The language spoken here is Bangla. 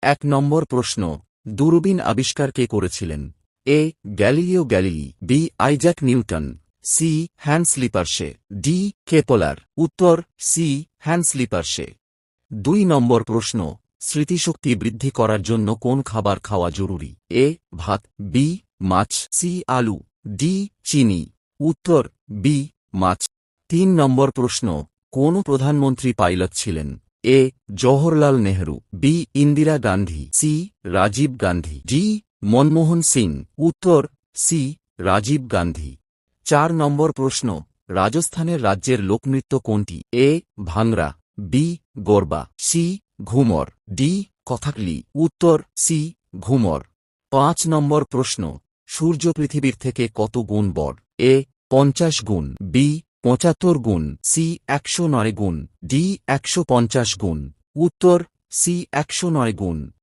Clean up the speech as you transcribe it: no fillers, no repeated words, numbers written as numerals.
এক নম্বর প্রশ্ন, দূরবীন আবিষ্কার কে করেছিলেন? A. Galileo Galilei, B. Isaac Newton, C. Hans Lippershey, D. Kepler. উত্তর সি. Hans Lippershey. 2 নম্বর প্রশ্ন, স্মৃতিশক্তি বৃদ্ধি করার জন্য কোন খাবার খাওয়া জরুরি? এ. ভাত, বি. মাছ, সি. আলু, ডি. চিনি। উত্তর বি. মাছ। 3 নম্বর প্রশ্ন, কোন প্রধানমন্ত্রী পাইলট ছিলেন? A. Jawaharlal Nehru, B. Indira Gandhi, C. Rajiv Gandhi, D. Manmohan Singh. উত্তর সি. রাজীব গান্ধী। 4 নম্বর প্রশ্ন, রাজস্থানের রাজ্যের লোকনৃত্য কোনটি? A. Bhangra, B. Garba, C. Ghoomar, D. Kathakali. উত্তর সি. ঘুমর। 5 নম্বর প্রশ্ন, সূর্য পৃথিবীর থেকে কত গুণ বড়? এ. 50 গুণ, বি. 75 গুণ, সি. 109 গুণ, ডি. 150 গুণ। উত্তর সি. 109 গুণ।